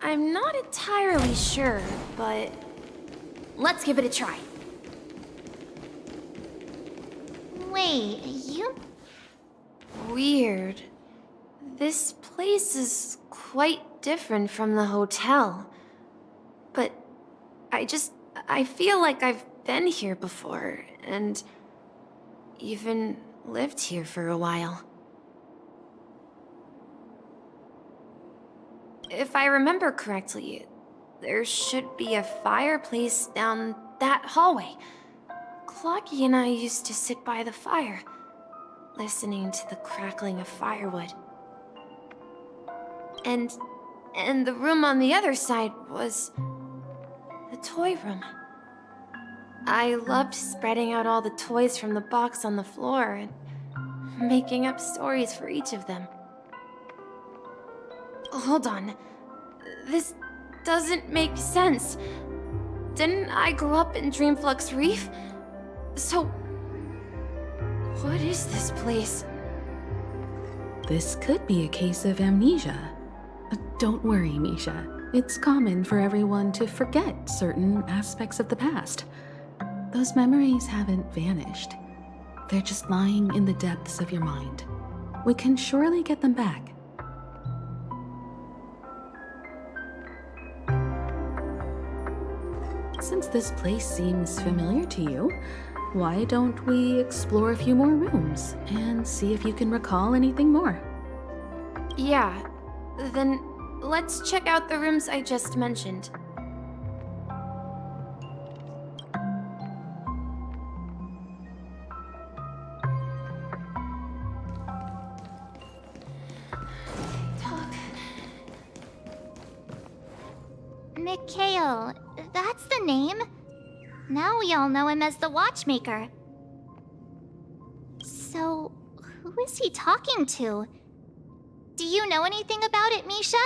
I'm not entirely sure, but let's give it a try. Wait, you... Weird. This place is quite different from the hotel. But I feel like I've been here before, and even lived here for a while. If I remember correctly, there should be a fireplace down that hallway. Clocky and I used to sit by the fire, listening to the crackling of firewood. And the room on the other side was the toy room. I loved spreading out all the toys from the box on the floor and making up stories for each of them. Hold on. This doesn't make sense. Didn't I grow up in Dreamflux Reef? So, what is this place? This could be a case of amnesia. Don't worry, Misha. It's common for everyone to forget certain aspects of the past. Those memories haven't vanished. They're just lying in the depths of your mind. We can surely get them back. Since this place seems familiar to you, why don't we explore a few more rooms and see if you can recall anything more? Yeah, then let's check out the rooms I just mentioned. Mikhail, that's the name. Now we all know him as the watchmaker. So, who is he talking to? Do you know anything about it, Misha?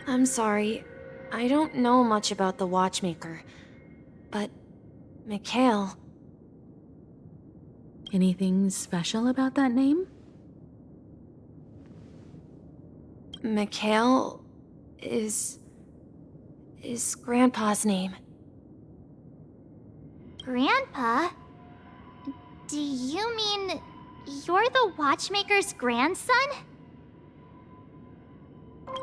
I'm sorry, I don't know much about the watchmaker, but Mikhail... Anything special about that name? Mikhail is Grandpa's name. Grandpa? Do you mean you're the watchmaker's grandson?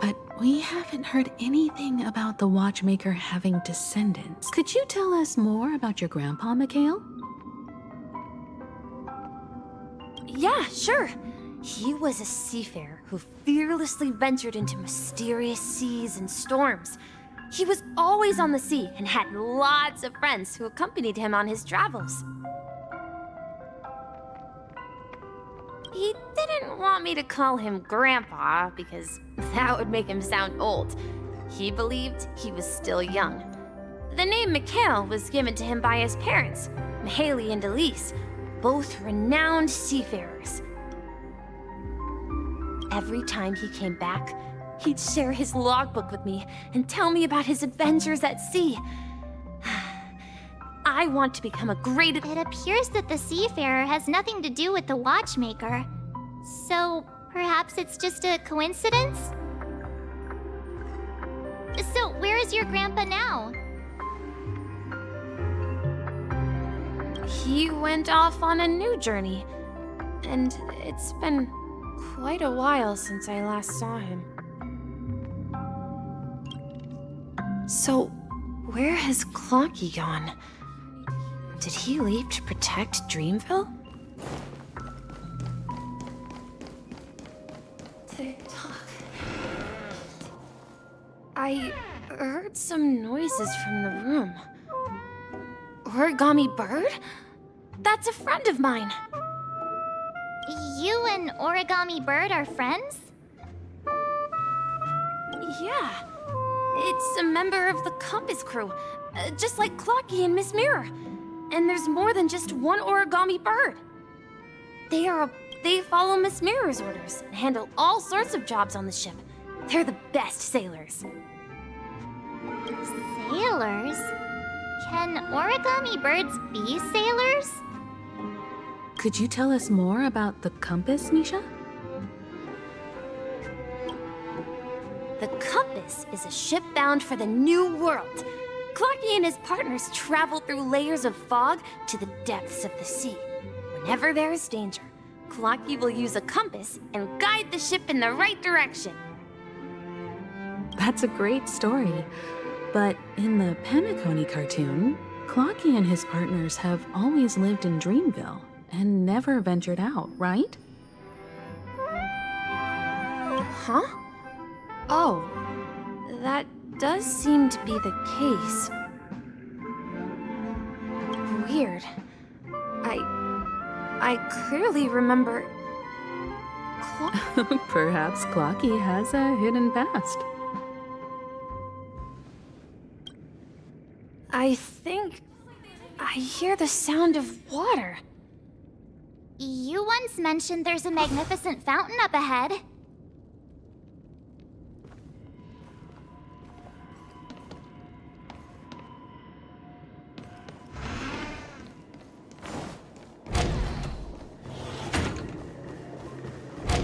But we haven't heard anything about the watchmaker having descendants. Could you tell us more about your grandpa, Mikhail? Yeah, sure. He was a seafarer who fearlessly ventured into mysterious seas and storms. He was always on the sea and had lots of friends who accompanied him on his travels. He didn't want me to call him Grandpa because that would make him sound old. He believed he was still young. The name Mikhail was given to him by his parents, Mihaly and Elise, both renowned seafarers. Every time he came back, he'd share his logbook with me and tell me about his adventures at sea. I want to become a great... It appears that the seafarer has nothing to do with the watchmaker. So, perhaps it's just a coincidence? So, where is your grandpa now? He went off on a new journey, and it's been quite a while since I last saw him. So, where has Clocky gone? Did he leave to protect Dreamville? Tick-tock. I heard some noises from the room. Origami Bird? That's a friend of mine. You and Origami Bird are friends? Yeah. It's a member of the Compass crew, just like Clocky and Miss Mirror. And there's more than just one Origami Bird. They follow Miss Mirror's orders and handle all sorts of jobs on the ship. They're the best sailors. Sailors? Can Origami Birds be sailors? Could you tell us more about the compass, Misha? The compass is a ship bound for the new world. Clocky and his partners travel through layers of fog to the depths of the sea. Whenever there is danger, Clocky will use a compass and guide the ship in the right direction. That's a great story. But in the Penacony cartoon, Clocky and his partners have always lived in Dreamville and never ventured out, right? Huh? Oh, that does seem to be the case. Weird. I clearly remember... Perhaps Clocky has a hidden past. I think I hear the sound of water. You once mentioned there's a magnificent fountain up ahead.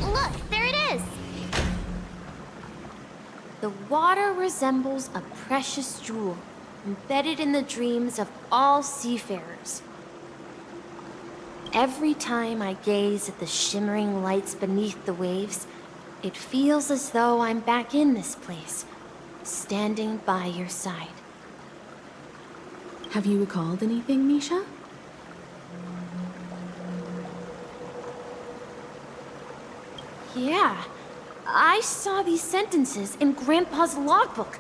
Look, there it is! The water resembles a precious jewel, embedded in the dreams of all seafarers. Every time I gaze at the shimmering lights beneath the waves, it feels as though I'm back in this place, standing by your side. Have you recalled anything, Misha? Yeah, I saw these sentences in Grandpa's logbook.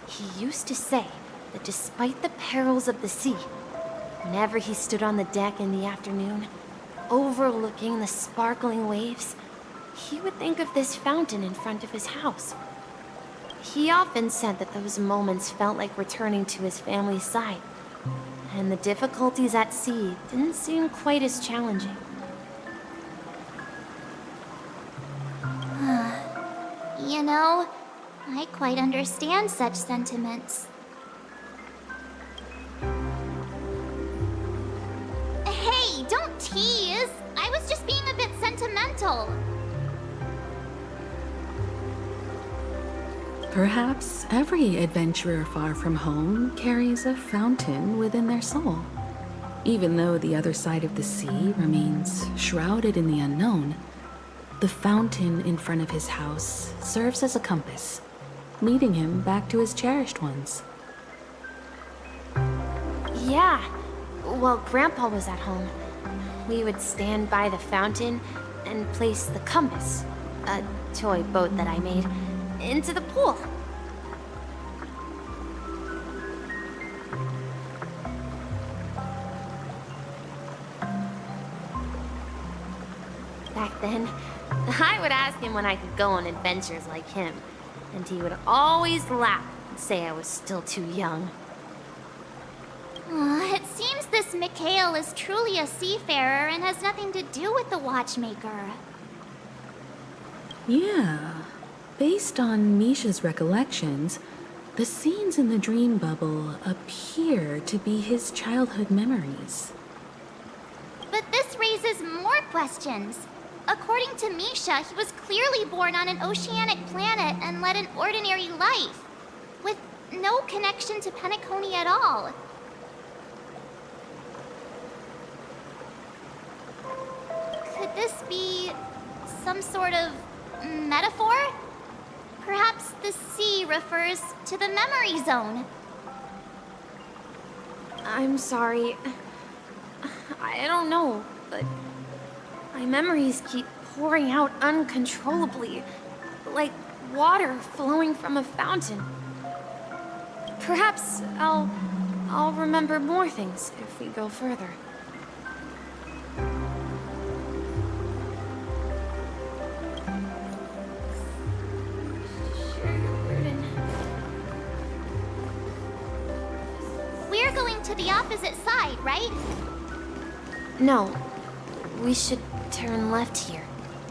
He used to say that despite the perils of the sea, whenever he stood on the deck in the afternoon, overlooking the sparkling waves, he would think of this fountain in front of his house. He often said that those moments felt like returning to his family's side, and the difficulties at sea didn't seem quite as challenging. You know, I quite understand such sentiments. Hey, don't tease! I was just being a bit sentimental. Perhaps every adventurer far from home carries a fountain within their soul. Even though the other side of the sea remains shrouded in the unknown, the fountain in front of his house serves as a compass, leading him back to his cherished ones. Yeah, while Grandpa was at home, we would stand by the fountain and place the compass, a toy boat that I made, into the pool. Back then, I would ask him when I could go on adventures like him, and he would always laugh and say I was still too young. It seems this Mikhail is truly a seafarer and has nothing to do with the watchmaker. Yeah. Based on Misha's recollections, the scenes in the dream bubble appear to be his childhood memories. But this raises more questions. According to Misha, he was clearly born on an oceanic planet and led an ordinary life, with no connection to Penacony at all. Could this be some sort of metaphor? Perhaps the sea refers to the memory zone. I'm sorry. I don't know, but my memories keep pouring out uncontrollably, like water flowing from a fountain. Perhaps I'll remember more things if we go further. We're going to the opposite side, right? No, we should turn left here.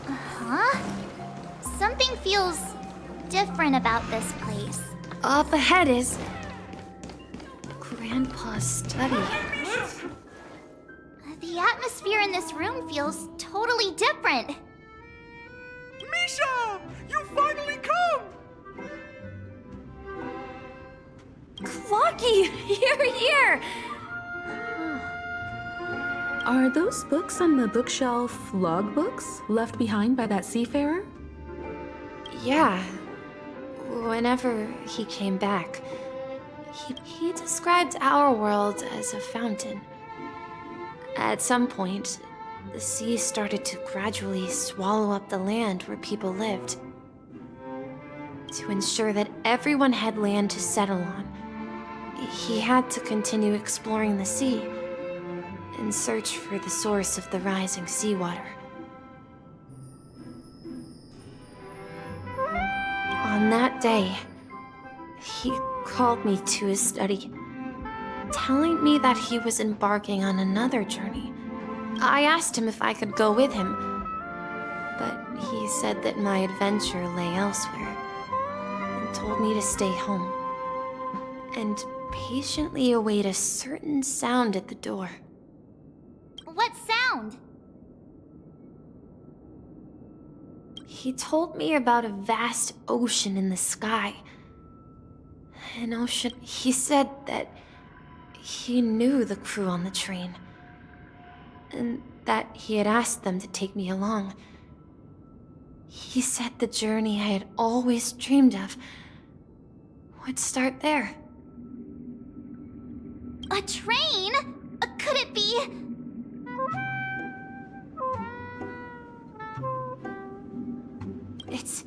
Huh? Something feels different about this place. Up ahead is Grandpa's study. The atmosphere in this room feels totally different. Misha! You finally come! Lucky! Here! Are those books on the bookshelf logbooks left behind by that seafarer? Yeah. Whenever he came back, he described our world as a fountain. At some point, the sea started to gradually swallow up the land where people lived. To ensure that everyone had land to settle on, he had to continue exploring the sea and search for the source of the rising seawater. On that day, he called me to his study, telling me that he was embarking on another journey. I asked him if I could go with him, but he said that my adventure lay elsewhere, and told me to stay home, and patiently await a certain sound at the door. What sound? He told me about a vast ocean in the sky. An ocean. He said that he knew the crew on the train, and that he had asked them to take me along. He said the journey I had always dreamed of would start there. A train? Could it be? It's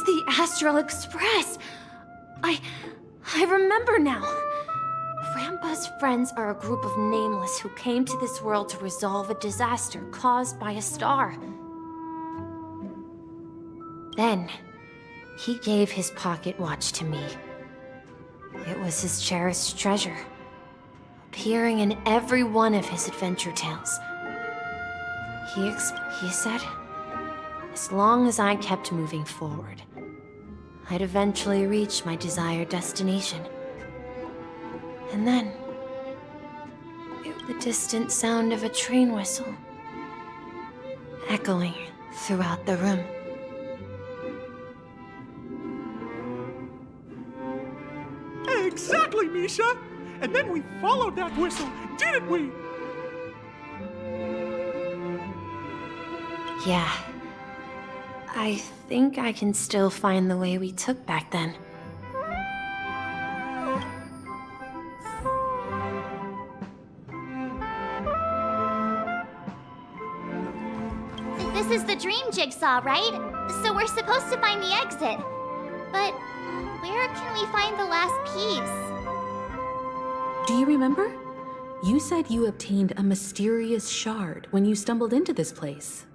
the Astral Express! I remember now. Grandpa's friends are a group of nameless who came to this world to resolve a disaster caused by a star. Then, he gave his pocket watch to me. It was his cherished treasure, appearing in every one of his adventure tales. He said, as long as I kept moving forward, I'd eventually reach my desired destination. And then, the distant sound of a train whistle, echoing throughout the room. Exactly, Misha! And then we followed that whistle, didn't we? Yeah. I think I can still find the way we took back then. This is the dream jigsaw, right? So we're supposed to find the exit. But where can we find the last piece? Do you remember? You said you obtained a mysterious shard when you stumbled into this place.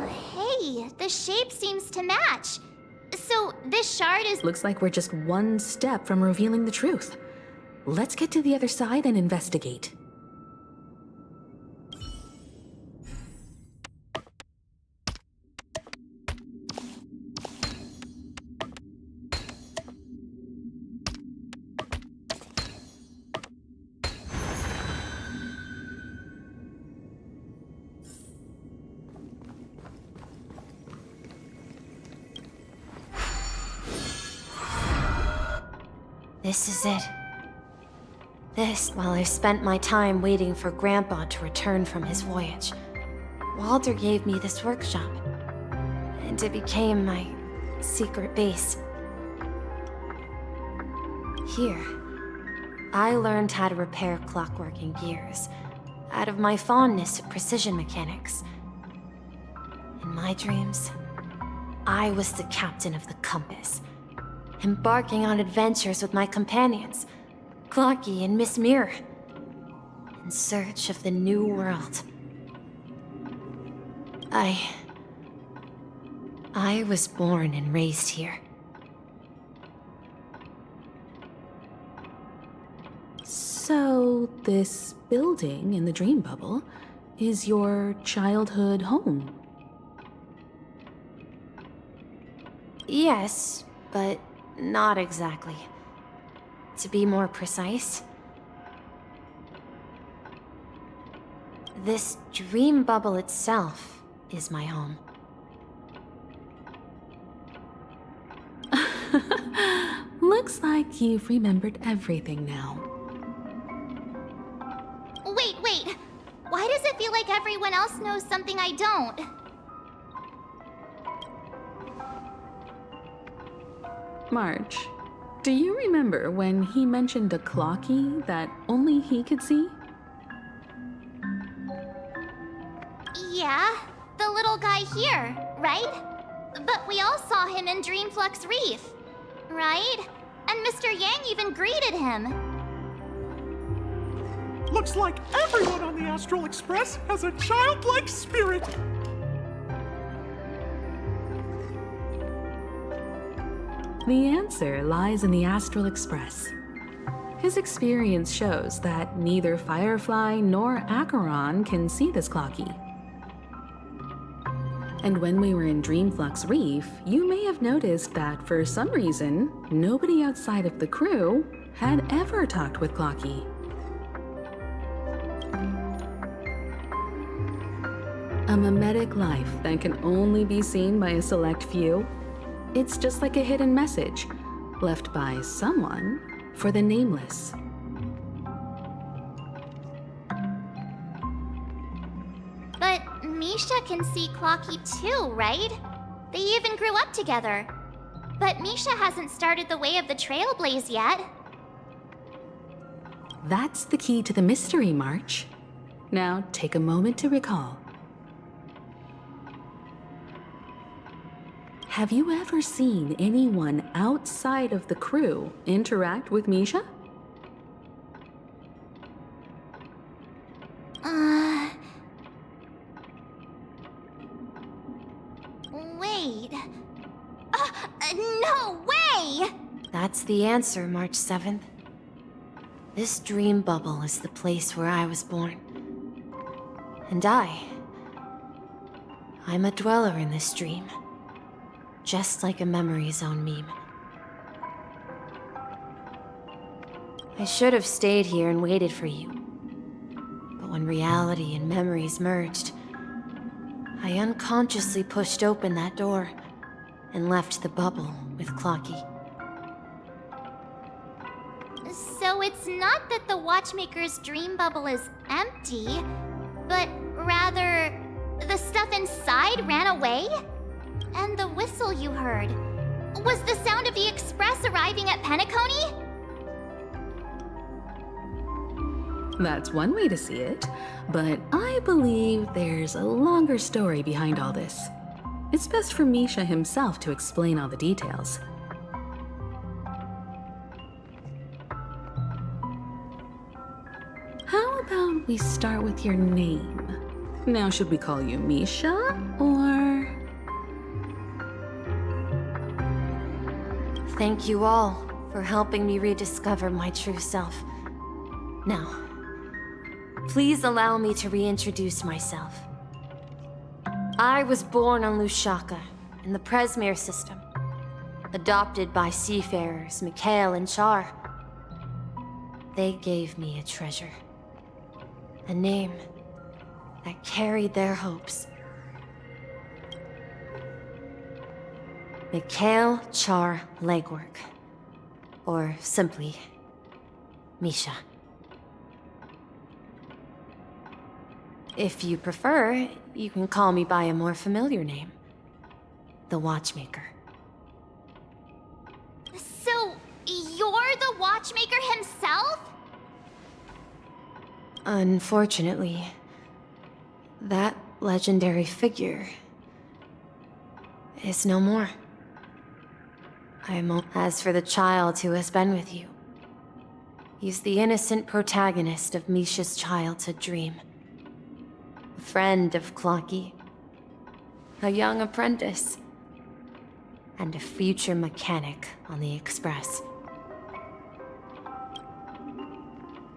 Hey, the shape seems to match. So this shard is... Looks like we're just one step from revealing the truth. Let's get to the other side and investigate. This is it. This, while I spent my time waiting for Grandpa to return from his voyage, Walter gave me this workshop, and it became my secret base. Here, I learned how to repair clockwork and gears, out of my fondness of precision mechanics. In my dreams, I was the captain of the compass, embarking on adventures with my companions, Clocky and Miss Mirror, in search of the new world. I was born and raised here. So, this building in the dream bubble is your childhood home? Yes, but not exactly. To be more precise, this dream bubble itself is my home. looks like you've remembered everything now. Wait. Why does it feel like everyone else knows something I don't? March, do you remember when he mentioned a clocky that only he could see? Yeah, the little guy here, right? But we all saw him in Dreamflux Reef, right? And Mr. Yang even greeted him. Looks like everyone on the Astral Express has a childlike spirit. The answer lies in the Astral Express. His experience shows that neither Firefly nor Acheron can see this clocky. And when we were in Dreamflux Reef, you may have noticed that for some reason, nobody outside of the crew had ever talked with Clocky. A mimetic life that can only be seen by a select few. It's just like a hidden message left by someone for the nameless. But Misha can see Clocky too, right? They even grew up together. But Misha hasn't started the way of the Trailblaze yet. That's the key to the mystery, March. Now take a moment to recall. Have you ever seen anyone outside of the crew interact with Misha? Wait. No way! That's the answer, March 7th. This dream bubble is the place where I was born. And I'm a dweller in this dream. Just like a memory zone meme. I should have stayed here and waited for you. But when reality and memories merged, I unconsciously pushed open that door and left the bubble with Clocky. So it's not that the Watchmaker's dream bubble is empty, but rather the stuff inside ran away? And the whistle you heard was the sound of the express arriving at Penacony? That's one way to see it, but I believe there's a longer story behind all this. It's best for Misha himself to explain all the details. How about we start with your name? Now, should we call you Misha, or... Thank you all for helping me rediscover my true self. Now, please allow me to reintroduce myself. I was born on Lushaka, in the Presmere system, adopted by seafarers Mikhail and Char. They gave me a treasure, a name that carried their hopes. Mikhail Char Legwork, or simply, Misha. If you prefer, you can call me by a more familiar name, the Watchmaker. So, you're the Watchmaker himself? Unfortunately, that legendary figure is no more. As for the child who has been with you, he's the innocent protagonist of Misha's childhood dream. A friend of Clocky, a young apprentice, and a future mechanic on the Express.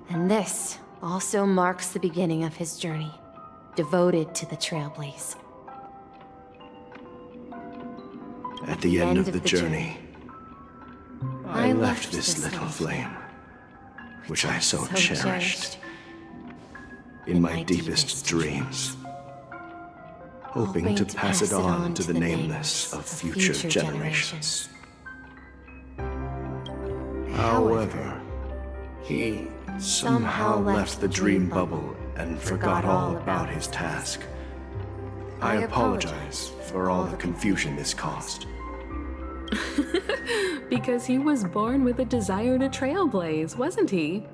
And this also marks the beginning of his journey, devoted to the Trailblaze. At the end of the journey, I left this little flame, which I so cherished, in my deepest dreams, hoping to pass it on to the nameless of future generations. However, he somehow left the dream bubble and forgot all about his task. I apologize for all the confusion this caused. Because he was born with a desire to trailblaze, wasn't he?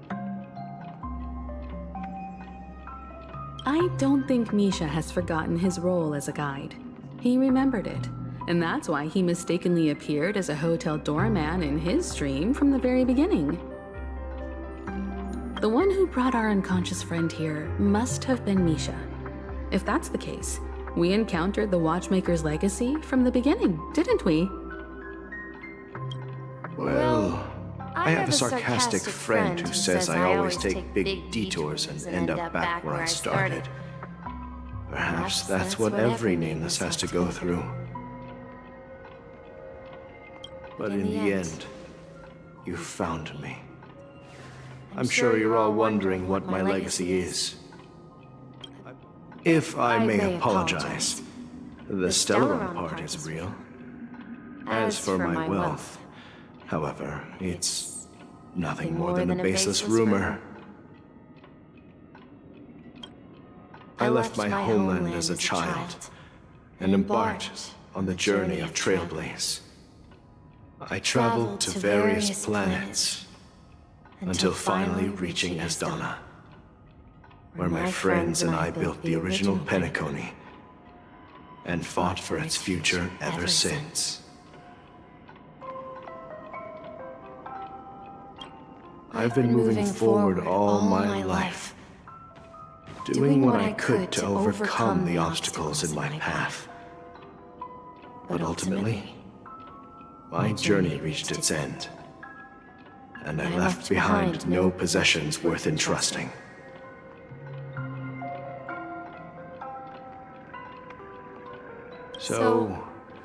I don't think Misha has forgotten his role as a guide. He remembered it, and that's why he mistakenly appeared as a hotel doorman in his dream from the very beginning. The one who brought our unconscious friend here must have been Misha. If that's the case, we encountered the Watchmaker's legacy from the beginning, didn't we? Well, I have a sarcastic friend who says I always take big detours and end up back where I started. Perhaps that's what every nameless has to go through. But in the end, you found me. I'm sure you're all wondering what my legacy is. If I may apologize, the Stellar part is real. As for my wealth, however, it's nothing more than a baseless rumor. I left my homeland as a child and embarked on the journey of Trailblaze. I traveled to various planets until finally reaching Asdana, where my friends and I built the original Penacony and fought for its future ever since. I've been moving forward all my life, doing what I could to overcome the obstacles in my path. But ultimately, my journey reached its end, and I left behind no possessions worth entrusting. So,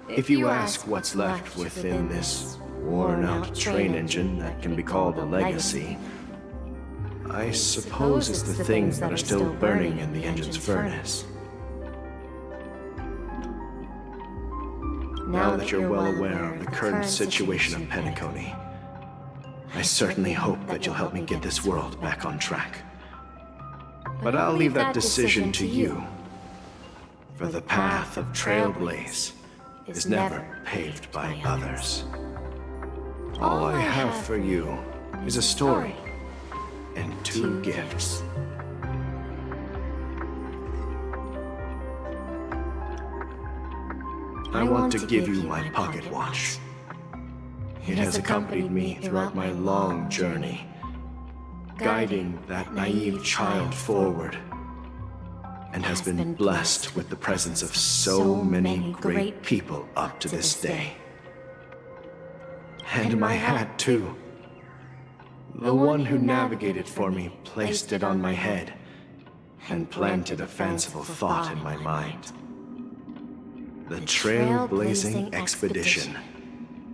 if you ask what's left within this worn-out train engine that can be called a legacy, I suppose it's the things that are still burning in the engine's furnace. Now that you're well aware of the current situation of Penacony, I certainly hope that you'll help me get this world back on track. But I'll leave that decision to you, for the path of Trailblaze is never paved by others. All I have for you is a story and 2 gifts. I want to give you my pocket watch. It has accompanied me throughout my long journey, guiding that naive child forward, and has been blessed with the presence of so many great people up to this day. And my hat, too. The one who navigated for me placed it on my head and planted a fanciful thought in my mind. The trailblazing expedition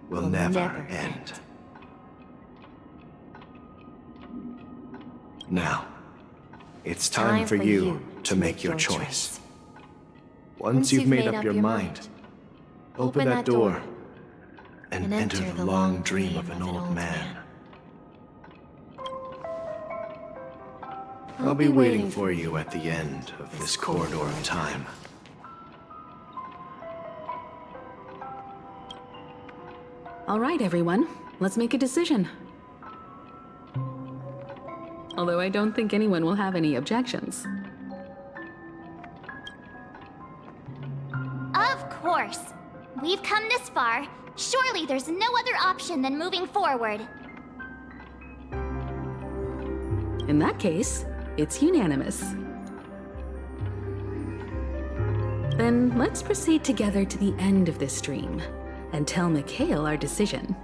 will never end. Now, it's time for you to make your choice. Once you've made up your mind, open that door and enter the long dream of an old man. I'll be waiting for you at the end of this corridor of time. All right, everyone, let's make a decision. Although I don't think anyone will have any objections. Of course. We've come this far. Surely there's no other option than moving forward. In that case, it's unanimous. Then let's proceed together to the end of this stream and tell Mikhail our decision.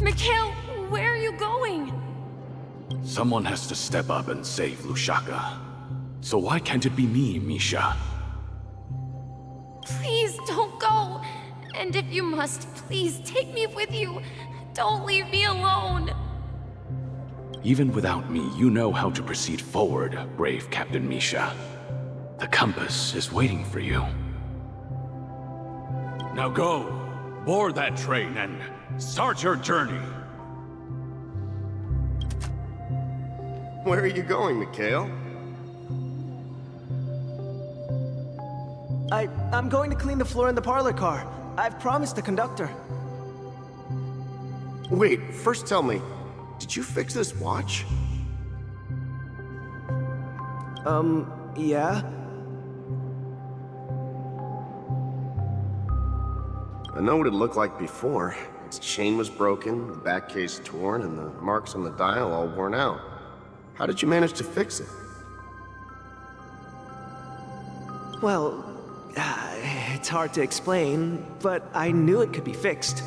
Mikhail, where are you going? Someone has to step up and save Lushaka. So why can't it be me, Misha? Please don't go. And if you must, please take me with you. Don't leave me alone. Even without me, you know how to proceed forward, brave Captain Misha. The compass is waiting for you. Now go, board that train and start your journey. Where are you going, Mikhail? I'm going to clean the floor in the parlor car. I've promised the conductor. Wait, first tell me, did you fix this watch? Yeah? I know what it looked like before. Its chain was broken, the back case torn, and the marks on the dial all worn out. How did you manage to fix it? Well, it's hard to explain, but I knew it could be fixed.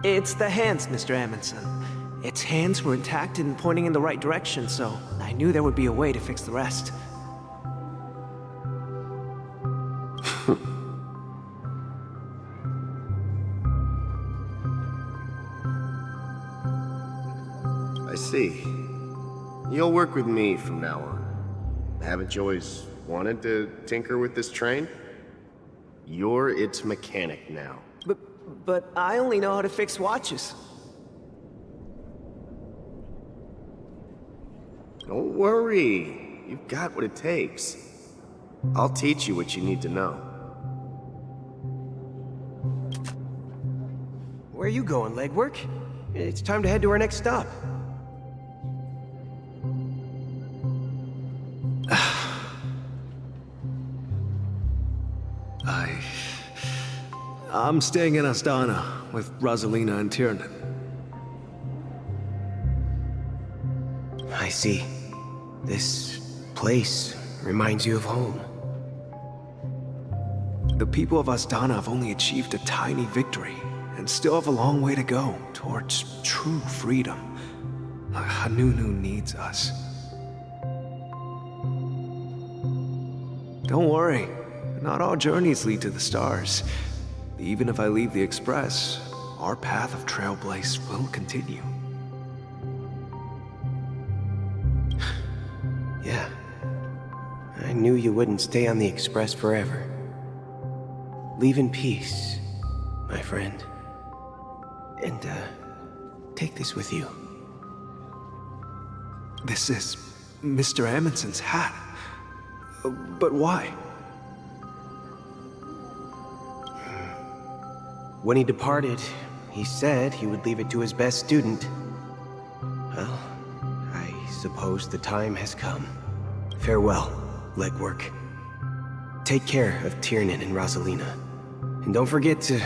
It's the hands, Mr. Amundsen. Its hands were intact and pointing in the right direction, so I knew there would be a way to fix the rest. I see. You'll work with me from now on. Haven't you always wanted to tinker with this train? You're its mechanic now. But I only know how to fix watches. Don't worry. You've got what it takes. I'll teach you what you need to know. Where are you going, legwork? It's time to head to our next stop. I'm staying in Astana with Rosalina and Tiernan. I see. This place reminds you of home. The people of Astana have only achieved a tiny victory and still have a long way to go towards true freedom. Hanunu needs us. Don't worry, not all journeys lead to the stars. Even if I leave the Express, our path of trailblaze will continue. Yeah. I knew you wouldn't stay on the Express forever. Leave in peace, my friend. And, take this with you. This is Mr. Amundsen's hat. But why? When he departed, he said he would leave it to his best student. Well, I suppose the time has come. Farewell, legwork. Take care of Tiernan and Rosalina. And don't forget to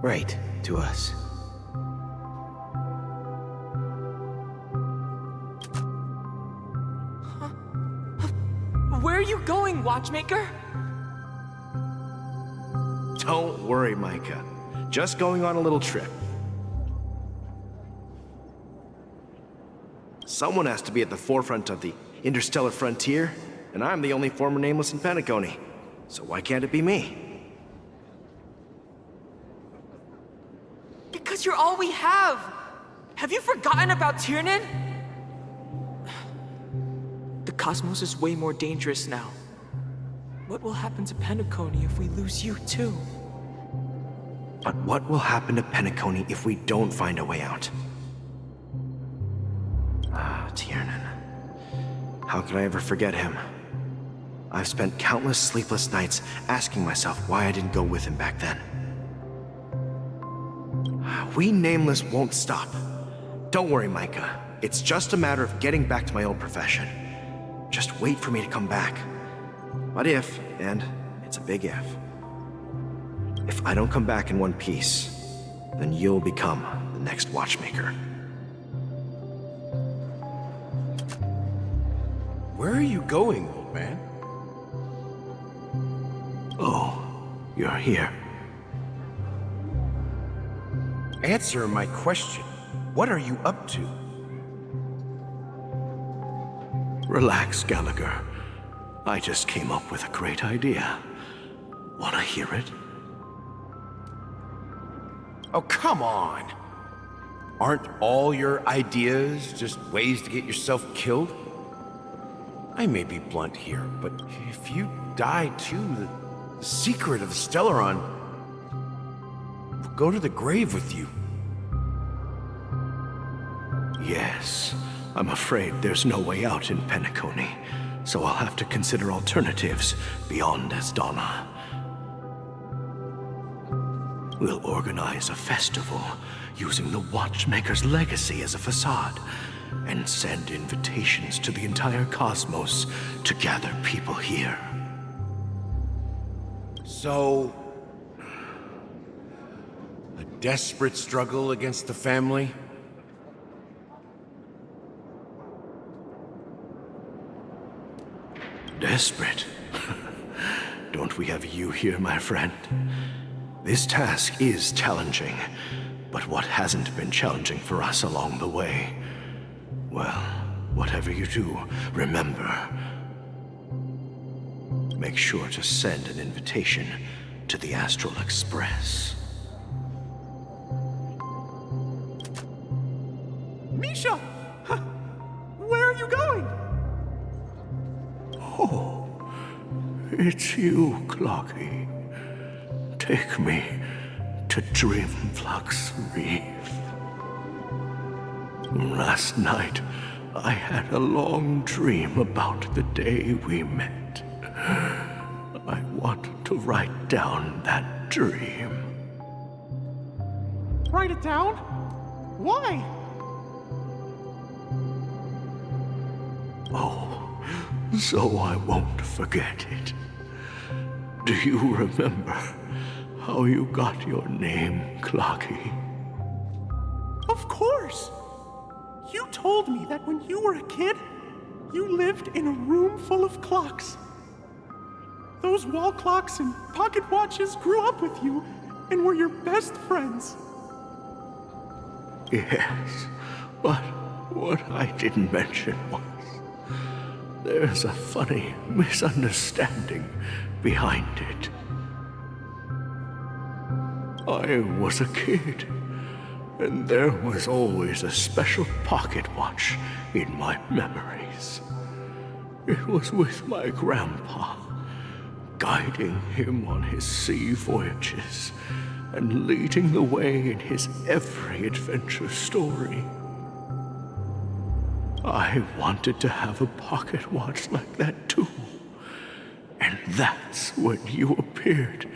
write to us. Where are you going, watchmaker? Don't worry, Micah. Just going on a little trip. Someone has to be at the forefront of the interstellar frontier, and I'm the only former nameless in Penacony. So why can't it be me? Because you're all we have. Have you forgotten about Tiernan? The cosmos is way more dangerous now. What will happen to Penacony if we lose you too? But what will happen to Penacony if we don't find a way out? Tiernan. How could I ever forget him? I've spent countless sleepless nights asking myself why I didn't go with him back then. We Nameless won't stop. Don't worry, Micah. It's just a matter of getting back to my old profession. Just wait for me to come back. But if, and it's a big if I don't come back in one piece, then you'll become the next watchmaker. Where are you going, old man? Oh, you're here. Answer my question. What are you up to? Relax, Gallagher. I just came up with a great idea. Wanna hear it? Oh, come on! Aren't all your ideas just ways to get yourself killed? I may be blunt here, but if you die too, the secret of the Stellaron will go to the grave with you. Yes, I'm afraid there's no way out in Penacony, so I'll have to consider alternatives beyond Asdana. We'll organize a festival using the Watchmaker's legacy as a facade and send invitations to the entire cosmos to gather people here. So, a desperate struggle against the family? Desperate? Don't we have you here, my friend? This task is challenging, but what hasn't been challenging for us along the way? Well, whatever you do, remember, make sure to send an invitation to the Astral Express. Misha! Where are you going? Oh, it's you, Clocky. Take me to Dreamflux Reef. Last night, I had a long dream about the day we met. I want to write down that dream. Write it down? Why? Oh, so I won't forget it. Do you remember how you got your name, Clocky? Of course! You told me that when you were a kid, you lived in a room full of clocks. Those wall clocks and pocket watches grew up with you and were your best friends. Yes, but what I didn't mention was there's a funny misunderstanding behind it. I was a kid, and there was always a special pocket watch in my memories. It was with my grandpa, guiding him on his sea voyages and leading the way in his every adventure story. I wanted to have a pocket watch like that too. And that's when you appeared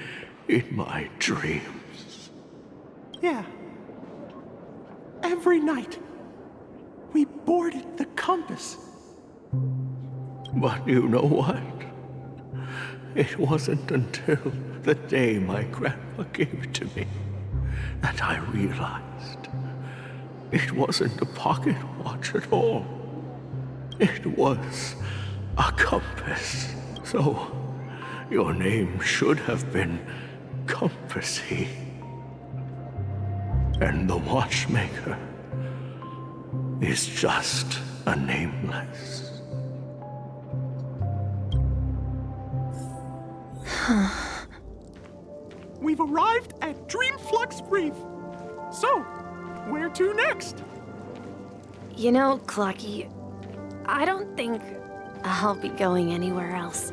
in my dreams. Yeah. Every night, we boarded the compass. But you know what? It wasn't until the day my grandpa gave it to me that I realized it wasn't a pocket watch at all. It was a compass. So, your name should have been Compassy. And the watchmaker is just a nameless. We've arrived at Dreamflux Reef. So, where to next? You know, Clocky, I don't think I'll be going anywhere else.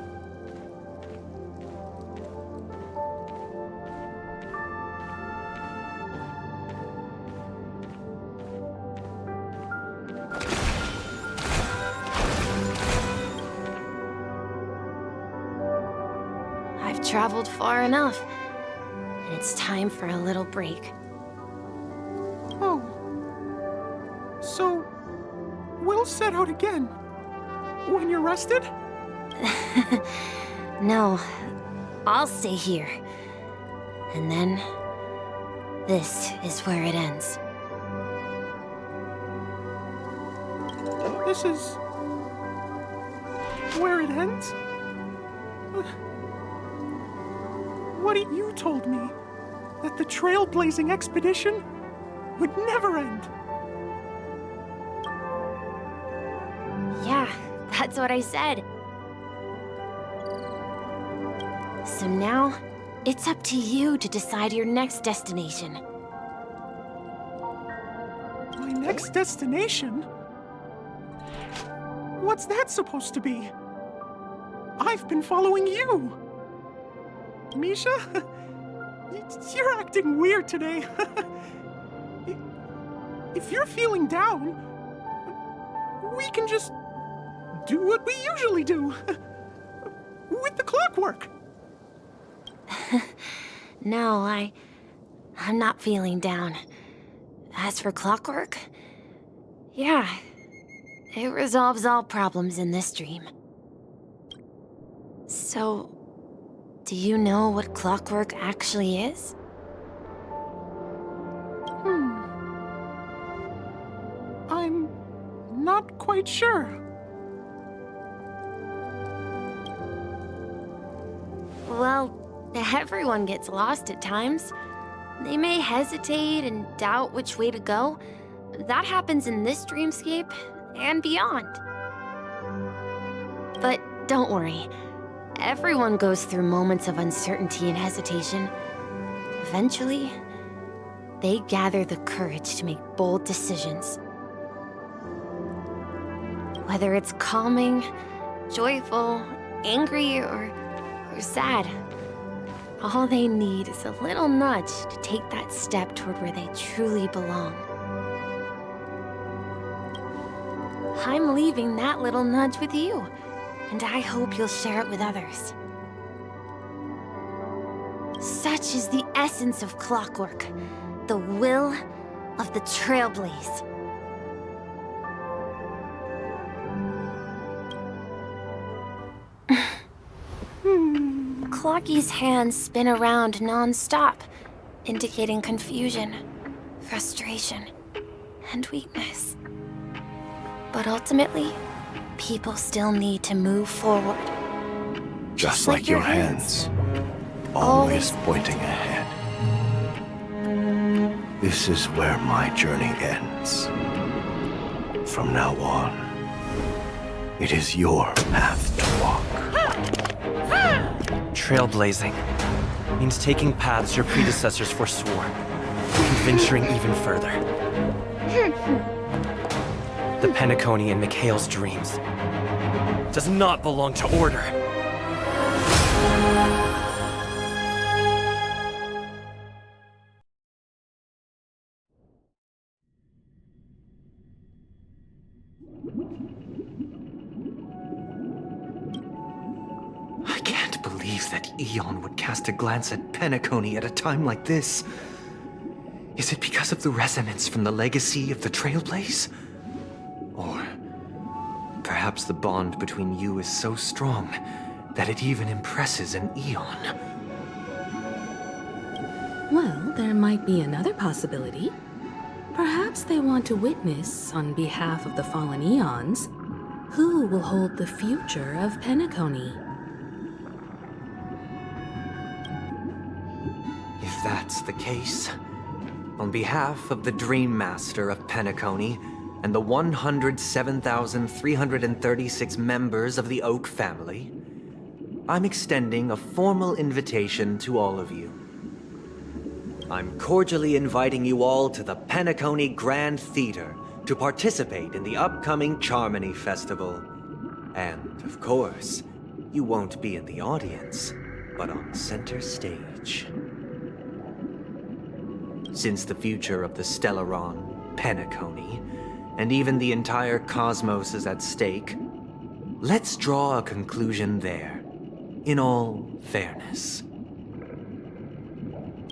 I've traveled far enough, and it's time for a little break. Oh. So, we'll set out again. When you're rested? No, I'll stay here. And then, this is where it ends. This is where it ends? What you told me? That the trailblazing expedition would never end. Yeah, that's what I said. So now, it's up to you to decide your next destination. My next destination? What's that supposed to be? I've been following you. Misha? You're acting weird today. If you're feeling down, we can just do what we usually do. With the clockwork. No, I'm not feeling down. As for clockwork, yeah, it resolves all problems in this dream. So, do you know what clockwork actually is? I'm not quite sure. Well, everyone gets lost at times. They may hesitate and doubt which way to go. That happens in this dreamscape and beyond. But don't worry. Everyone goes through moments of uncertainty and hesitation. Eventually, they gather the courage to make bold decisions. Whether it's calming, joyful, angry, or sad, all they need is a little nudge to take that step toward where they truly belong. I'm leaving that little nudge with you, and I hope you'll share it with others. Such is the essence of clockwork, the will of the trailblaze. Clocky's hands spin around non-stop, indicating confusion, frustration, and weakness. But ultimately, people still need to move forward. Just like your hands, always pointing ahead. This is where my journey ends. From now on, it is your path to walk. Trailblazing means taking paths your predecessors forswore, and venturing even further. The Penacony in Mikhail's dreams does not belong to order. I can't believe that Eon would cast a glance at Penacony at a time like this. Is it because of the resonance from the legacy of the Trailblaze? Or perhaps the bond between you is so strong that it even impresses an Eon. Well, there might be another possibility. Perhaps they want to witness, on behalf of the fallen Eons, who will hold the future of Penacony. If that's the case, on behalf of the Dream Master of Penacony and the 107,336 members of the Oak family, I'm extending a formal invitation to all of you. I'm cordially inviting you all to the Penacony Grand Theater to participate in the upcoming Charmony Festival. And, of course, you won't be in the audience, but on center stage. Since the future of the Stellaron, Penacony, and even the entire cosmos is at stake, let's draw a conclusion there, in all fairness.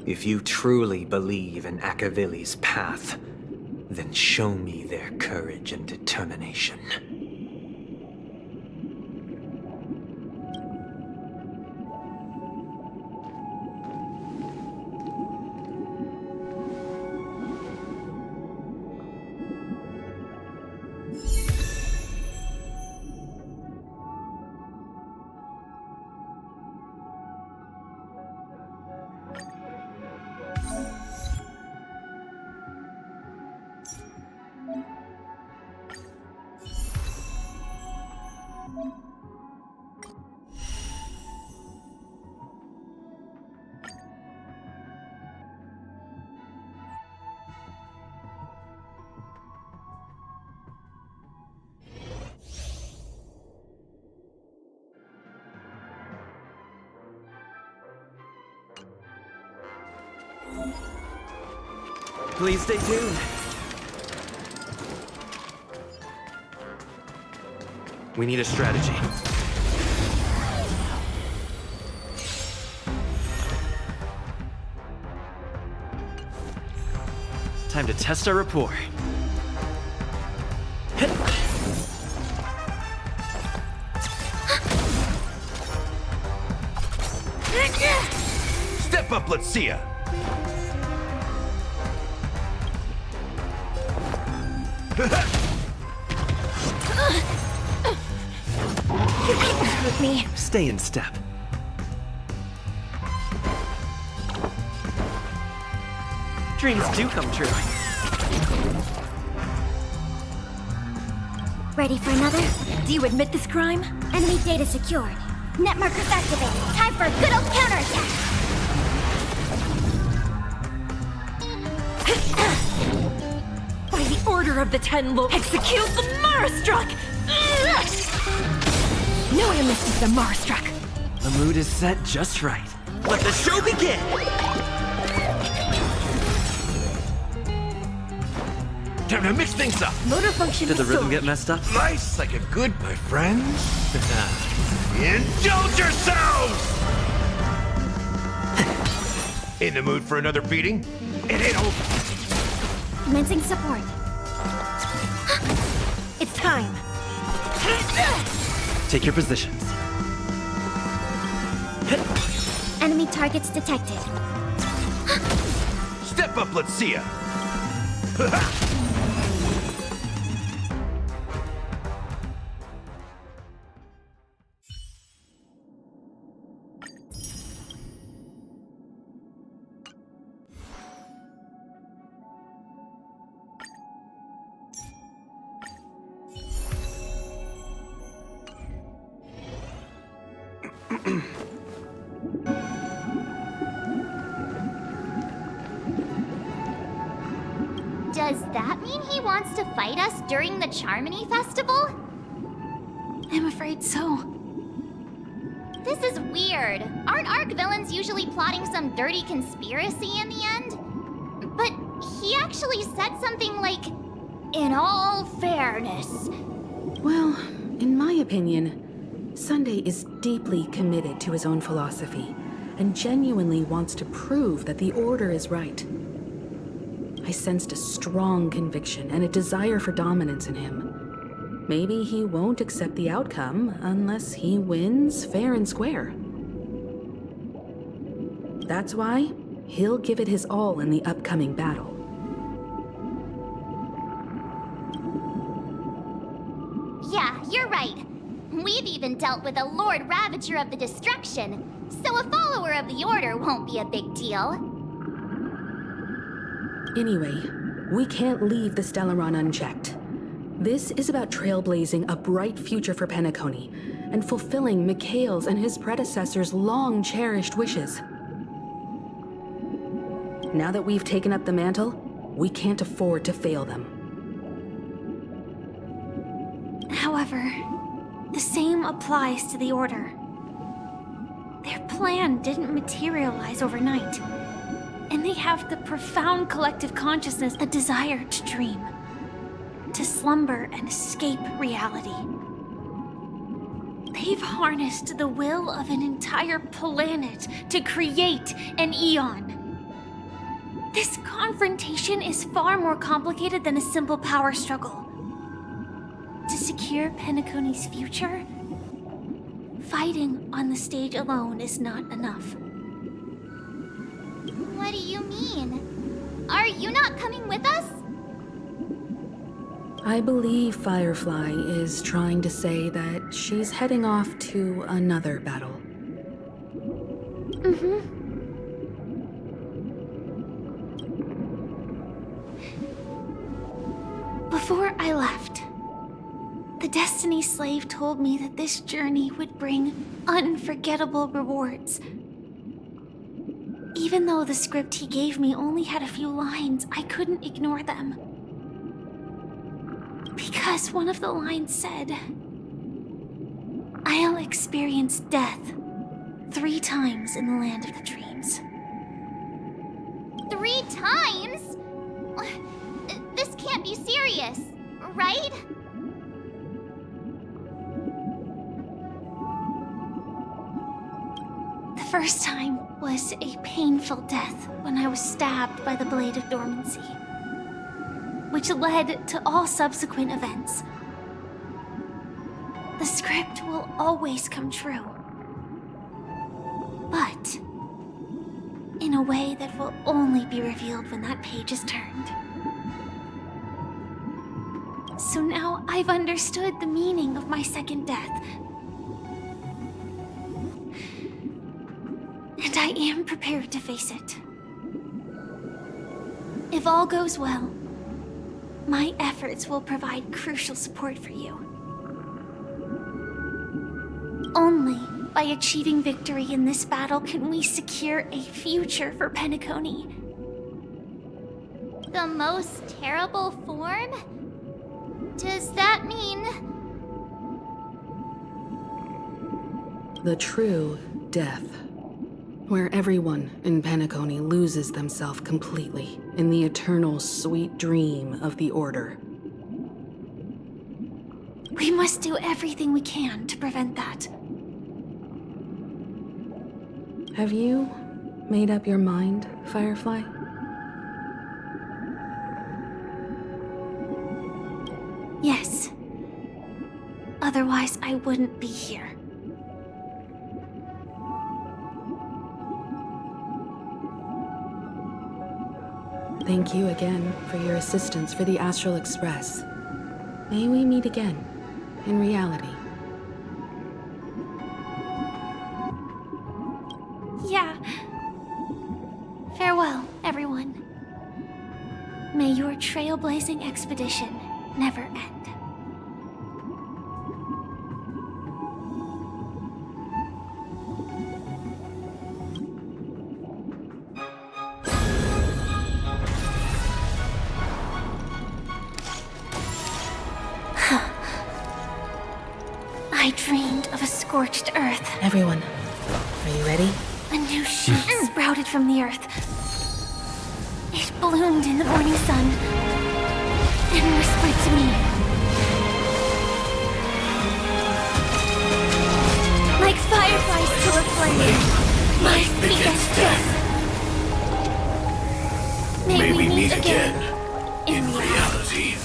If you truly believe in Akavili's path, then show me their courage and determination. Please stay tuned. We need a strategy. Time to test our rapport. Step up, let's see ya. You can't mess with me. Stay in step. Dreams do come true. Ready for another? Do you admit this crime? Enemy data secured. Net markers activated. Time for a good old counterattack. By the order of the Ten Lords, execute the Marstruck! No illness is the Marstruck. The mood is set just right. Let the show begin! Time to mix things up. Motor function Did the rhythm restored. get messed up? Nice, like a good, my friends. Indulge yourselves! In the mood for another beating? It ain't over. Commencing support. It's time. Take your positions. Enemy targets detected. Step up, let's see ya. Does that mean he wants to fight us during the Charmony Festival? I'm afraid so. This is weird. Aren't ARC villains usually plotting some dirty conspiracy in the end? But he actually said something like, "In all fairness." Well, in my opinion, Sunday is deeply committed to his own philosophy and genuinely wants to prove that the Order is right. I sensed a strong conviction and a desire for dominance in him. Maybe he won't accept the outcome unless he wins fair and square. That's why he'll give it his all in the upcoming battle. Yeah, you're right. We've even dealt with a Lord Ravager of the Destruction, so a follower of the Order won't be a big deal. Anyway, we can't leave the Stellaron unchecked. This is about trailblazing a bright future for Penacony and fulfilling Mikhail's and his predecessors' long-cherished wishes. Now that we've taken up the mantle, we can't afford to fail them. However, the same applies to the Order. Their plan didn't materialize overnight, and they have the profound collective consciousness, a desire to dream, to slumber and escape reality. They've harnessed the will of an entire planet to create an eon. This confrontation is far more complicated than a simple power struggle. To secure Penacony's future, fighting on the stage alone is not enough. What do you mean? Are you not coming with us? I believe Firefly is trying to say that she's heading off to another battle. Before I left, the Destiny Slave told me that this journey would bring unforgettable rewards. Even though the script he gave me only had a few lines, I couldn't ignore them. Because one of the lines said, "I'll experience death 3 times in the land of the dreams." 3 times? This can't be serious, right? The first time was a painful death when I was stabbed by the Blade of Dormancy, which led to all subsequent events. The script will always come true, but in a way that will only be revealed when that page is turned. So now I've understood the meaning of my second death. And I am prepared to face it. If all goes well, my efforts will provide crucial support for you. Only by achieving victory in this battle can we secure a future for Penacony. The most terrible form? Does that mean... The true death, where everyone in Penacony loses themselves completely in the eternal sweet dream of the Order. We must do everything we can to prevent that. Have you made up your mind, Firefly? Yes. Otherwise, I wouldn't be here. Thank you again for your assistance for the Astral Express. May we meet again, in reality. Yeah. Farewell, everyone. May your trailblazing expedition never end. I dreamed of a scorched earth. Everyone, are you ready? A new shoot sprouted from the earth. It bloomed in the morning sun and whispered to me. Like fireflies to a flame, life begets death. May we meet again in reality.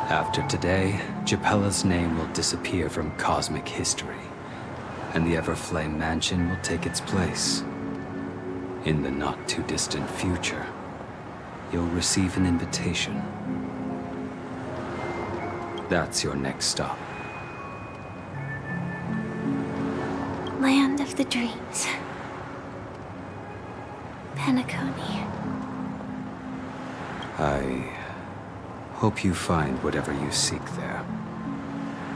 After today, Japella's name will disappear from cosmic history, and the Everflame Mansion will take its place. In the not-too-distant future, you'll receive an invitation. That's your next stop. Land of the dreams. Penacony. I hope you find whatever you seek there,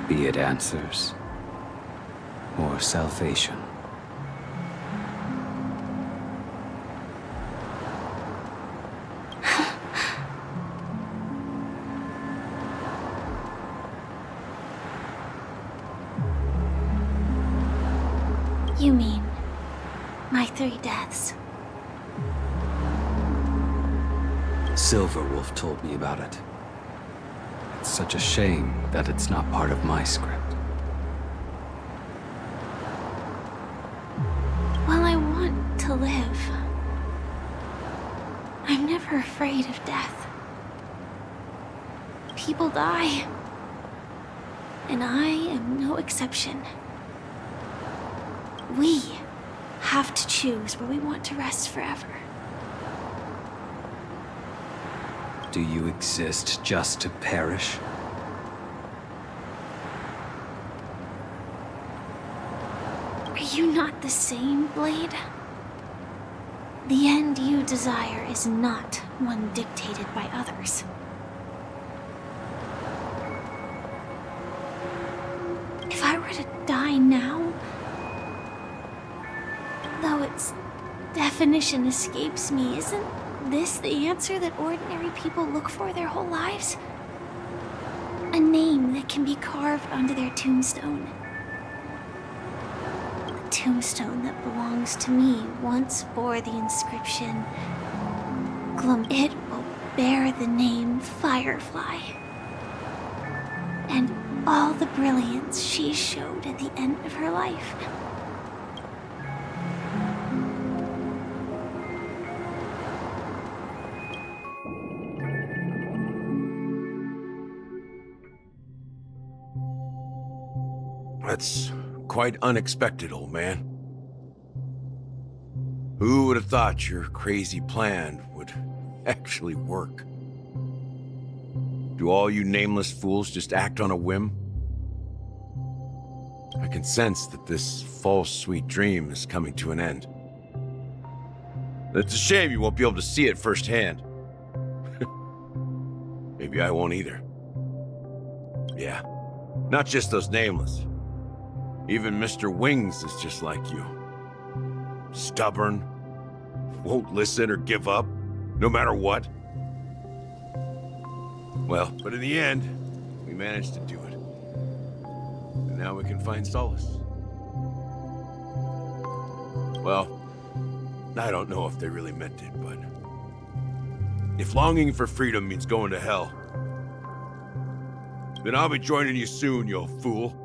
be it answers or salvation. You mean my 3 deaths? Silverwolf told me about it. It's such a shame that it's not part of my script. While I want to live, I'm never afraid of death. People die, and I am no exception. We have to choose where we want to rest forever. Do you exist just to perish? Are you not the same, Blade? The end you desire is not one dictated by others. If I were to die now, though its definition escapes me, isn't this the answer that ordinary people look for their whole lives? A name that can be carved onto their tombstone. A tombstone that belongs to me once bore the inscription, It will bear the name Firefly. And all the brilliance she showed at the end of her life. That's quite unexpected, old man. Who would have thought your crazy plan would actually work? Do all you nameless fools just act on a whim? I can sense that this false sweet dream is coming to an end. It's a shame you won't be able to see it firsthand. Maybe I won't either. Yeah, not just those nameless. Even Mr. Wings is just like you. Stubborn, won't listen or give up, no matter what. Well, but in the end, we managed to do it. And now we can find solace. Well, I don't know if they really meant it, but if longing for freedom means going to hell, then I'll be joining you soon, you old fool.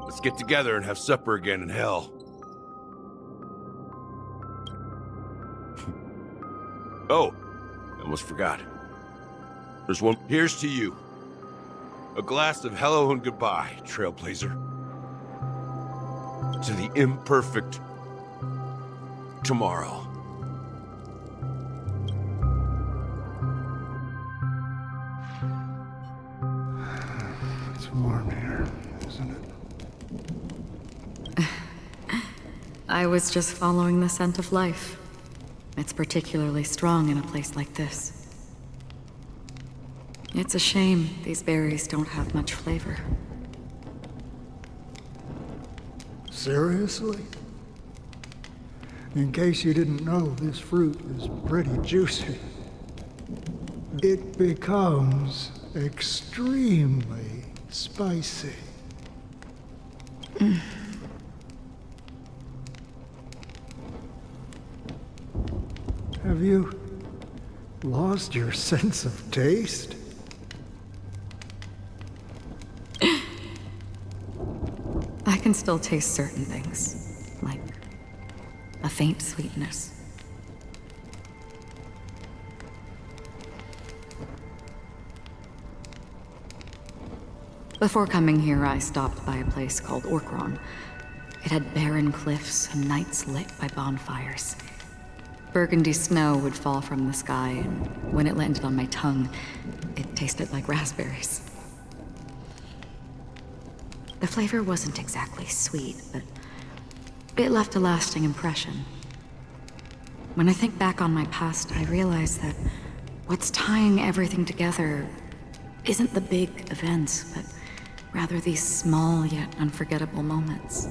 Let's get together and have supper again in hell. Oh, I almost forgot. There's one. Here's to you. A glass of hello and goodbye, Trailblazer. To the imperfect tomorrow. It's warm here, isn't it? I was just following the scent of life. It's particularly strong in a place like this. It's a shame these berries don't have much flavor. Seriously? In case you didn't know, this fruit is pretty juicy. It becomes extremely spicy. Have you lost your sense of taste? I can still taste certain things, like a faint sweetness. Before coming here, I stopped by a place called Orkron. It had barren cliffs and nights lit by bonfires. Burgundy snow would fall from the sky, and when it landed on my tongue, it tasted like raspberries. The flavor wasn't exactly sweet, but it left a lasting impression. When I think back on my past, I realize that what's tying everything together isn't the big events, but rather these small yet unforgettable moments.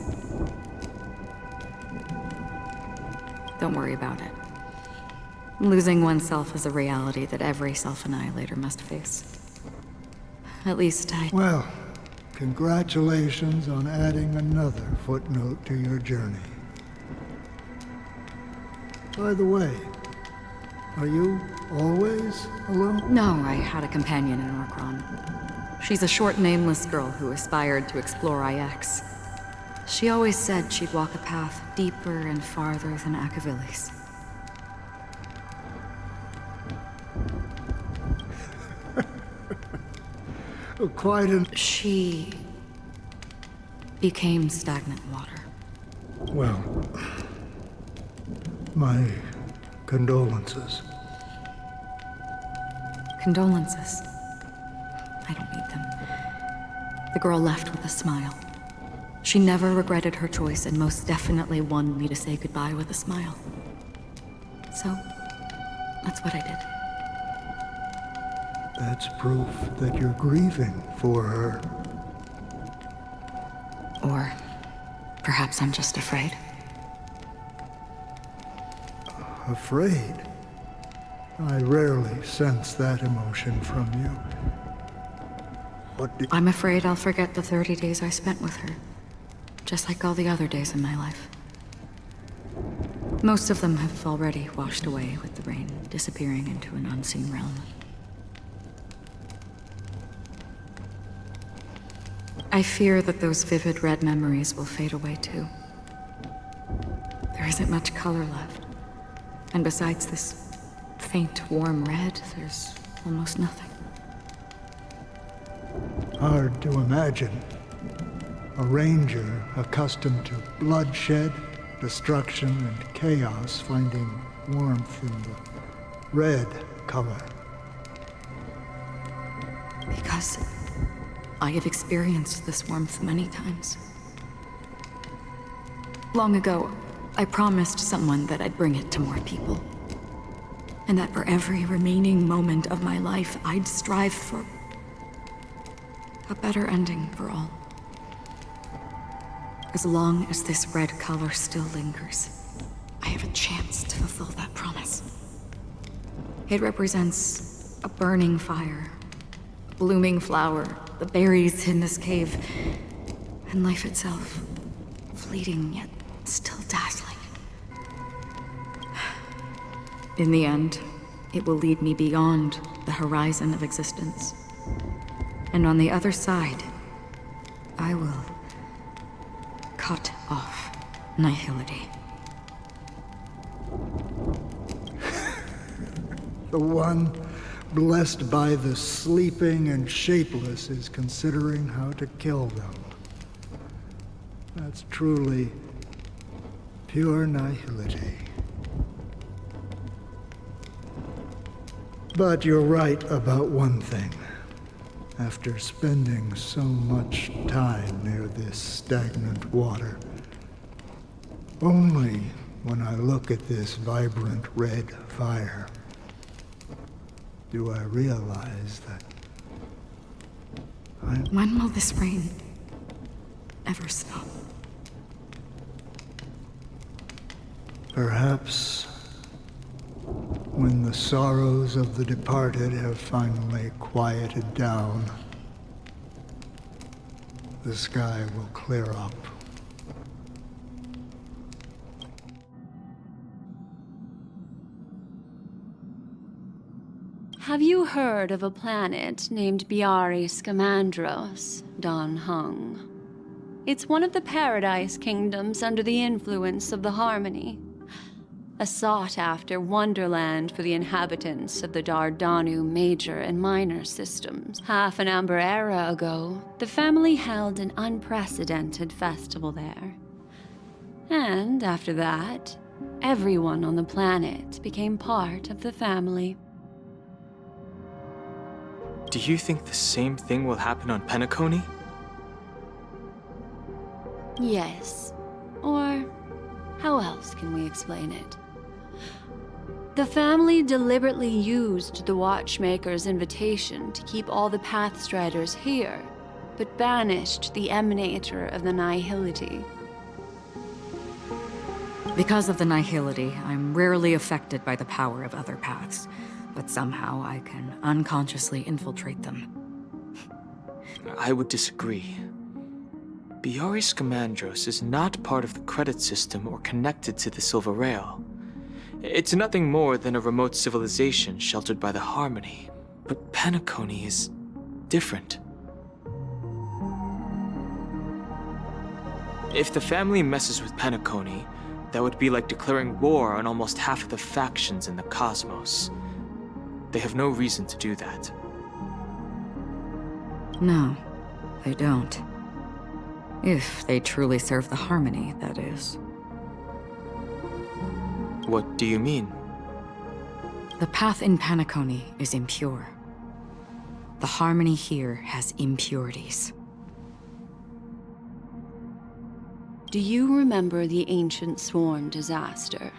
Don't worry about it. Losing oneself is a reality that every self-annihilator must face. At least Well, congratulations on adding another footnote to your journey. By the way, are you always alone? No, I had a companion in Orkron. She's a short, nameless girl who aspired to explore IX. She always said she'd walk a path deeper and farther than Akavilis. She became stagnant water. Well, my condolences. Condolences. I don't need them. The girl left with a smile. She never regretted her choice and most definitely wanted me to say goodbye with a smile. So, that's what I did. That's proof that you're grieving for her. Or perhaps I'm just afraid. afraid. I rarely sense that emotion from you. What do I'm afraid I'll forget the 30 days I spent with her, just like all the other days in my life. Most of them have already washed away with the rain, disappearing into an unseen realm. I fear that those vivid red memories will fade away too. There isn't much color left. And besides this faint, warm red, there's almost nothing. Hard to imagine. A ranger accustomed to bloodshed, destruction, and chaos finding warmth in the red color. Because I have experienced this warmth many times. Long ago, I promised someone that I'd bring it to more people. And that for every remaining moment of my life, I'd strive for a better ending for all. As long as this red color still lingers, I have a chance to fulfill that promise. It represents a burning fire, a blooming flower, the berries in this cave, and life itself, fleeting yet still dazzling. In the end, it will lead me beyond the horizon of existence. And on the other side, I will cut off nihility. The one blessed by the sleeping and shapeless is considering how to kill them. That's truly pure nihility. But you're right about one thing. After spending so much time near this stagnant water, only when I look at this vibrant red fire do I realize that When will this rain ever stop? Perhaps when the sorrows of the departed have finally quieted down, the sky will clear up. Have you heard of a planet named Biari Scamandros, Don Hung? It's one of the Paradise Kingdoms under the influence of the Harmony. A sought-after wonderland for the inhabitants of the Dardanu Major and Minor systems. Half an Amber era ago, the family held an unprecedented festival there. And after that, everyone on the planet became part of the family. Do you think the same thing will happen on Penacony? Yes. Or how else can we explain it? The family deliberately used the Watchmaker's invitation to keep all the Pathstriders here, but banished the Emanator of the Nihility. Because of the nihility, I'm rarely affected by the power of other paths, but somehow I can unconsciously infiltrate them. I would disagree. Biari Scamandros is not part of the credit system or connected to the Silver Rail. It's nothing more than a remote civilization sheltered by the Harmony. But Penacony is different. If the family messes with Penacony, that would be like declaring war on almost half of the factions in the cosmos. They have no reason to do that. No, they don't. If they truly serve the Harmony, that is. What do you mean? The path in Penacony is impure. The Harmony here has impurities. Do you remember the Ancient Swarm disaster?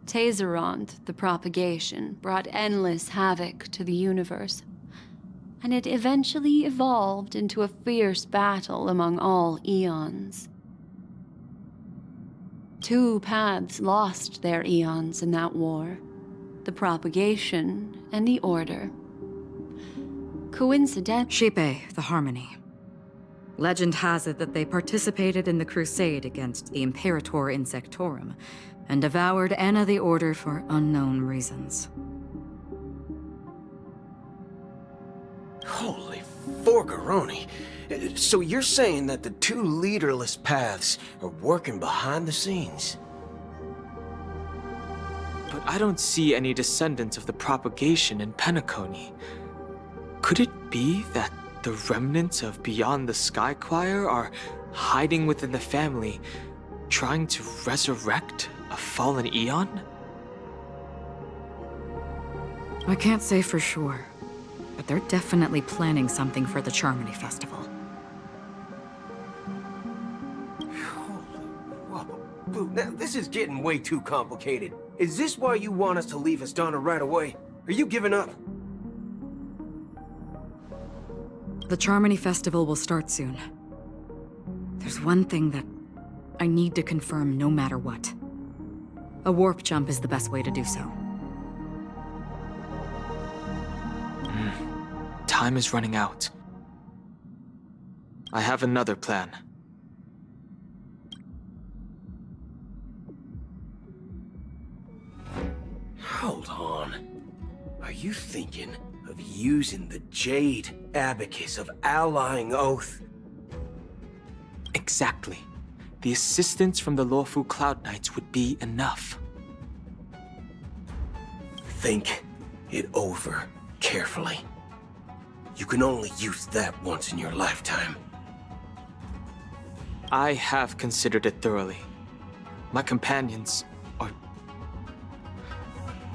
Tazerond, the propagation, brought endless havoc to the universe, and it eventually evolved into a fierce battle among all eons. Two paths lost their eons in that war. The propagation and the order. Shipe, the Harmony. Legend has it that they participated in the crusade against the Imperator Insectorum and devoured Anna the Order for unknown reasons. Holy forgaroni. So you're saying that the two leaderless paths are working behind the scenes? But I don't see any descendants of the propagation in Penacony. Could it be that the remnants of Beyond the Sky Choir are hiding within the family, trying to resurrect a fallen eon? I can't say for sure, but they're definitely planning something for the Charmony Festival. Whoa, now this is getting way too complicated. Is this why you want us to leave Astana right away? Are you giving up? The Charmony Festival will start soon. There's one thing that I need to confirm no matter what. A warp jump is the best way to do so. Time is running out. I have another plan. Hold on. Are you thinking of using the Jade Abacus of Allying Oath? Exactly. The assistance from the Lawful Cloud Knights would be enough. Think it over carefully. You can only use that once in your lifetime. I have considered it thoroughly. My companions are...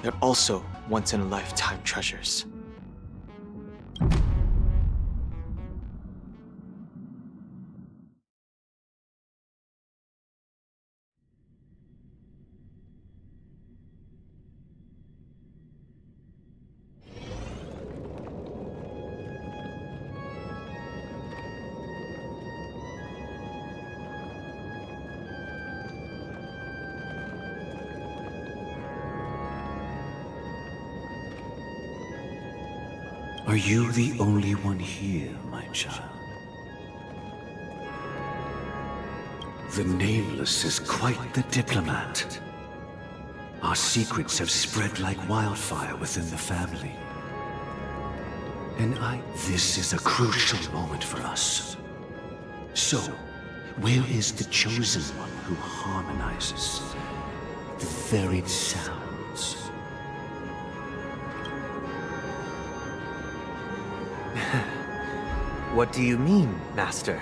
they're also once-in-a-lifetime treasures. Are you the only one here, my child? The Nameless is quite the diplomat. Our secrets have spread like wildfire within the family. And this is a crucial moment for us. So, where is the chosen one who harmonizes the varied sounds? What do you mean, Master?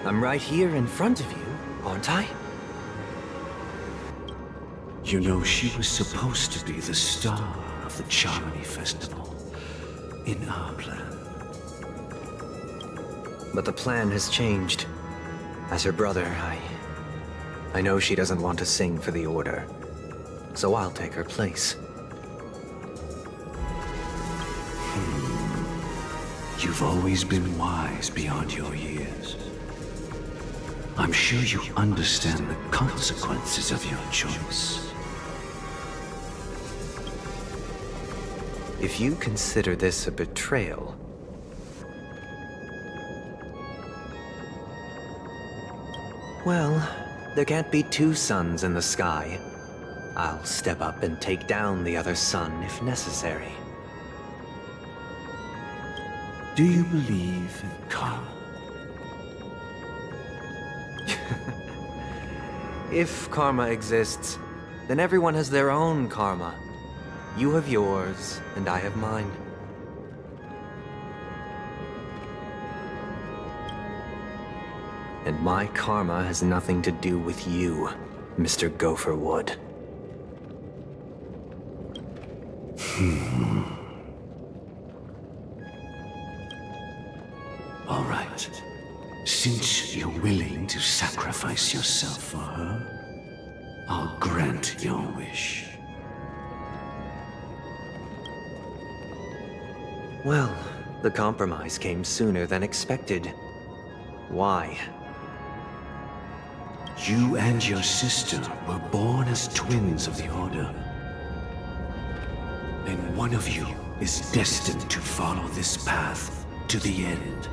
I'm right here in front of you, aren't I? You know, she was supposed to be the star of the Charmony Festival in our plan. But the plan has changed. As her brother, I know she doesn't want to sing for the Order, so I'll take her place. You've always been wise beyond your years. I'm sure you understand the consequences of your choice. If you consider this a betrayal... well, there can't be two suns in the sky. I'll step up and take down the other sun if necessary. Do you believe in karma? If karma exists, then everyone has their own karma. You have yours, and I have mine. And my karma has nothing to do with you, Mr. Gopherwood. All right. Since you're willing to sacrifice yourself for her, I'll grant your wish. Well, the compromise came sooner than expected. Why? You and your sister were born as twins of the Order. And one of you is destined to follow this path to the end.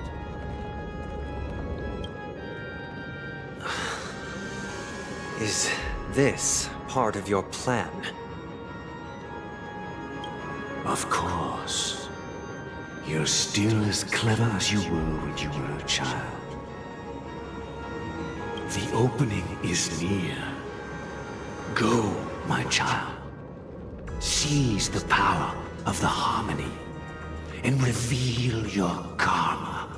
Is this part of your plan? Of course. You're still as clever as you were when you were a child. The opening is near. Go, my child. Seize the power of the harmony and reveal your karma.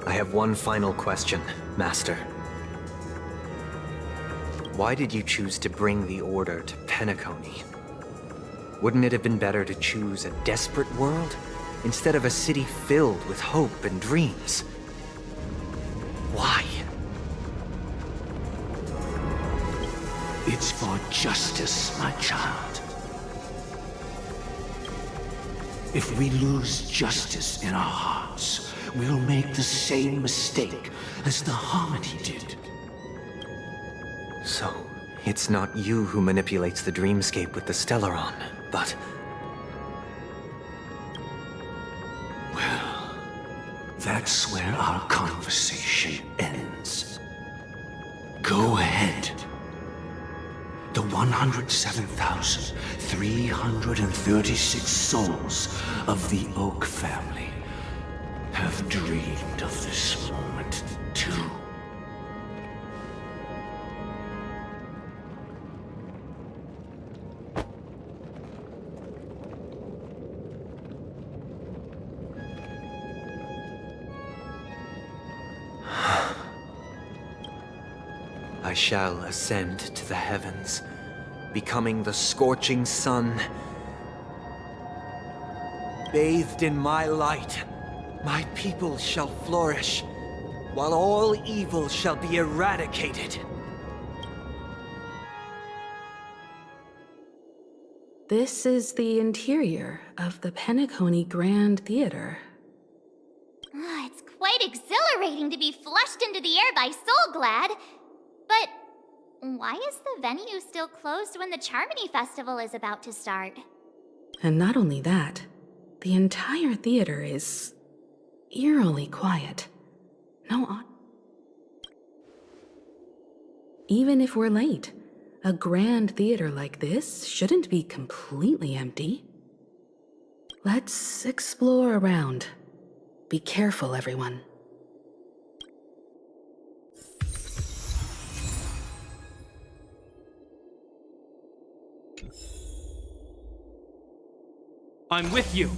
I have one final question, Master. Why did you choose to bring the Order to Penacony? Wouldn't it have been better to choose a desperate world instead of a city filled with hope and dreams? Why? It's for justice, my child. If we lose justice in our hearts, we'll make the same mistake as the Harmony did. So, it's not you who manipulates the dreamscape with the Stellaron, but... Well, that's where our conversation ends. Go ahead. The 107,336 souls of the Oak family have dreamed of this moment too. I shall ascend to the heavens, becoming the scorching sun. Bathed in my light, my people shall flourish, while all evil shall be eradicated. This is the interior of the Penacony Grand Theater. It's quite exhilarating to be flushed into the air by Soulglad. But why is the venue still closed when the Charmony Festival is about to start? And not only that, the entire theater is eerily quiet. Even if we're late, a grand theater like this shouldn't be completely empty. Let's explore around. Be careful, everyone. I'm with you.